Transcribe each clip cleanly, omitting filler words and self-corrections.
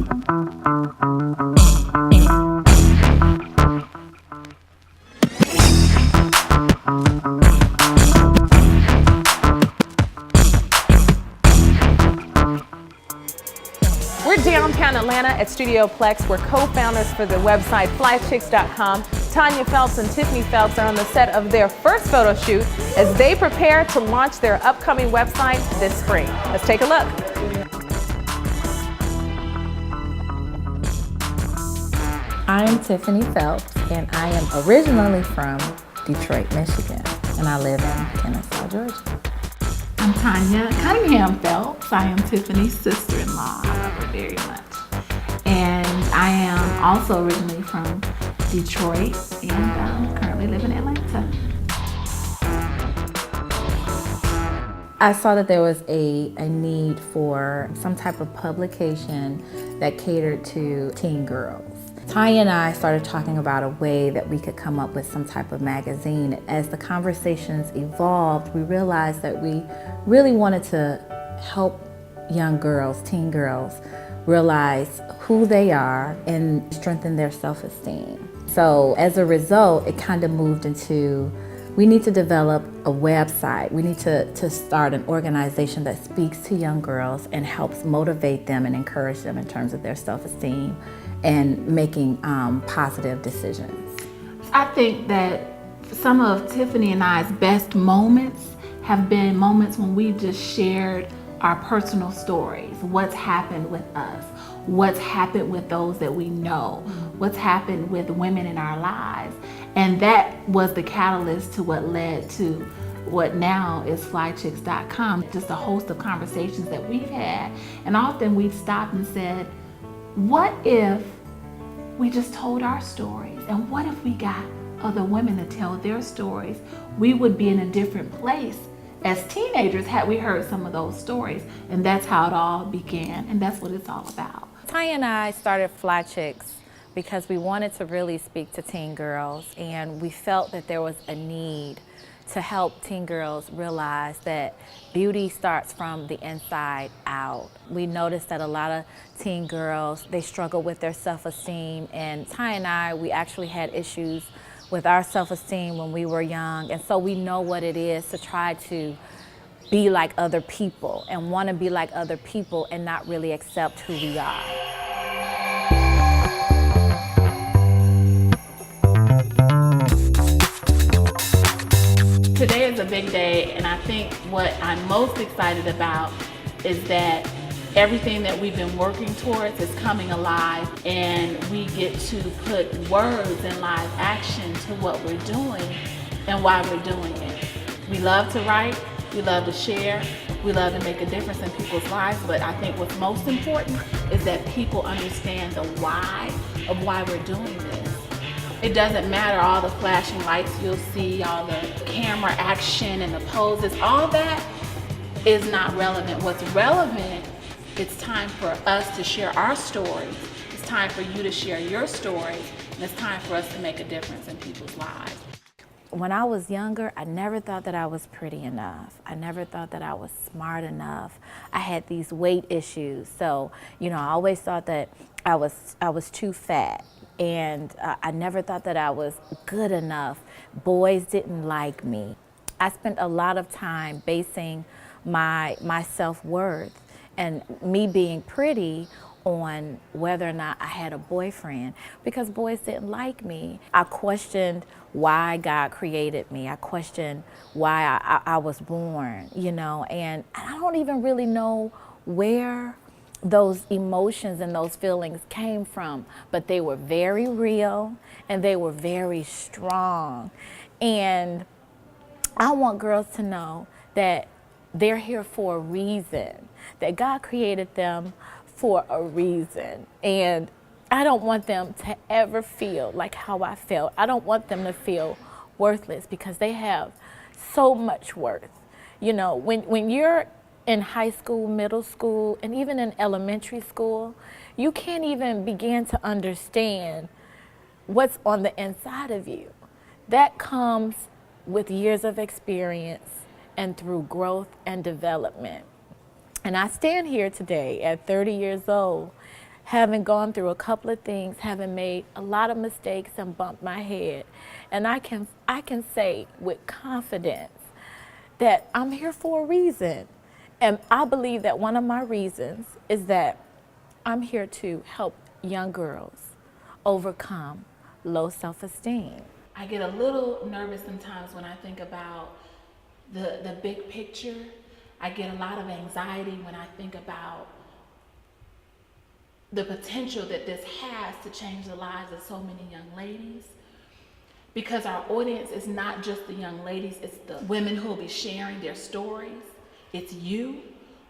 We're downtown Atlanta at Studio Plex. We're co-founders for the website flychicks.com. Tanya Phelps and Tiffany Phelps are on the set of their first photo shoot as they prepare to launch their upcoming website this spring. Let's take a look. I am Tiffany Phelps, and I am originally from Detroit, Michigan, and I live in Kennesaw, Georgia. I'm Tanya Cunningham Phelps. I am Tiffany's sister-in-law. I love her very much. And I am also originally from Detroit and currently live in Atlanta. I saw that there was a need for some type of publication that catered to teen girls. Tanya and I started talking about a way that we could come up with some type of magazine. As the conversations evolved, we realized that we really wanted to help young girls, teen girls, realize who they are and strengthen their self-esteem. So as a result, it kind of moved into, we need to develop a website. We need to start an organization that speaks to young girls and helps motivate them and encourage them in terms of their self-esteem and making positive decisions. I think that some of Tiffany and I's best moments have been moments when we've just shared our personal stories, what's happened with us, what's happened with those that we know, what's happened with women in our lives. And that was the catalyst to what led to what now is flychicks.com, just a host of conversations that we've had. And often we've stopped and said, what if we just told our stories? And what if we got other women to tell their stories? We would be in a different place as teenagers had we heard some of those stories. And that's how it all began, and that's what it's all about. Tanya and I started Fly Chicks because we wanted to really speak to teen girls, and we felt that there was a need to help teen girls realize that beauty starts from the inside out. We noticed that a lot of teen girls, they struggle with their self-esteem, and Tanya and I, we actually had issues with our self-esteem when we were young, and so we know what it is to try to be like other people and want to be like other people and not really accept who we are. Today is a big day, and I think what I'm most excited about is that everything that we've been working towards is coming alive, and we get to put words and live action to what we're doing and why we're doing it. We love to write, we love to share, we love to make a difference in people's lives, but I think what's most important is that people understand the why of why we're doing this. It doesn't matter all the flashing lights you'll see, all the camera action and the poses, all that is not relevant. What's relevant, it's time for us to share our stories. It's time for you to share your stories, and it's time for us to make a difference in people's lives. When I was younger, I never thought that I was pretty enough. I never thought that I was smart enough. I had these weight issues. So, I always thought that I was too fat. And I never thought that I was good enough. Boys didn't like me. I spent a lot of time basing my self-worth and me being pretty on whether or not I had a boyfriend, because boys didn't like me. I questioned why God created me. I questioned why I was born, and I don't even really know where those emotions and those feelings came from, but they were very real and they were very strong. And I want girls to know that they're here for a reason, that God created them for a reason. And I don't want them to ever feel like how I felt. I don't want them to feel worthless, because they have so much worth. When you're in high school, middle school, and even in elementary school, you can't even begin to understand what's on the inside of you. That comes with years of experience and through growth and development. And I stand here today at 30 years old having gone through a couple of things, having made a lot of mistakes and bumped my head. And I can say with confidence that I'm here for a reason. And I believe that one of my reasons is that I'm here to help young girls overcome low self-esteem. I get a little nervous sometimes when I think about the big picture. I get a lot of anxiety when I think about the potential that this has to change the lives of so many young ladies. Because our audience is not just the young ladies, it's the women who will be sharing their stories. It's you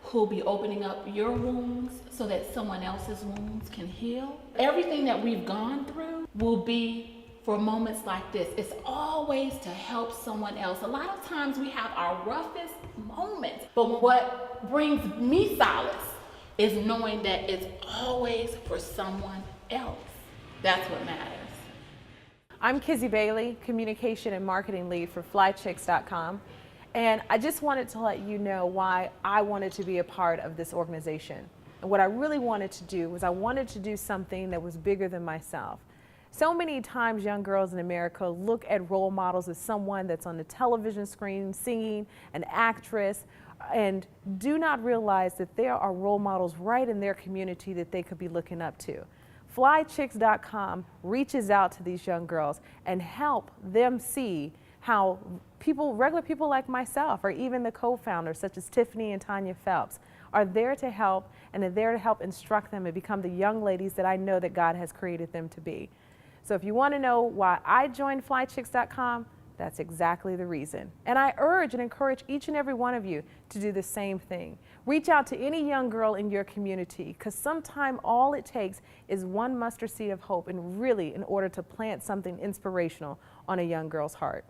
who will be opening up your wounds so that someone else's wounds can heal. Everything that we've gone through will be for moments like this. It's always to help someone else. A lot of times we have our roughest moments, but what brings me solace is knowing that it's always for someone else. That's what matters. I'm Kizzy Bailey, Communication and Marketing Lead for FlyChicks.com. And I just wanted to let you know why I wanted to be a part of this organization. And what I really wanted to do was I wanted to do something that was bigger than myself. So many times young girls in America look at role models as someone that's on the television screen singing, an actress, and do not realize that there are role models right in their community that they could be looking up to. FlyChicks.com reaches out to these young girls and help them see how regular people like myself, or even the co-founders such as Tiffany and Tanya Phelps, are there to help, and are there to help instruct them and become the young ladies that I know that God has created them to be. So if you want to know why I joined FlyChicks.com, that's exactly the reason. And I urge and encourage each and every one of you to do the same thing. Reach out to any young girl in your community, because sometimes all it takes is one mustard seed of hope, and really in order to plant something inspirational on a young girl's heart.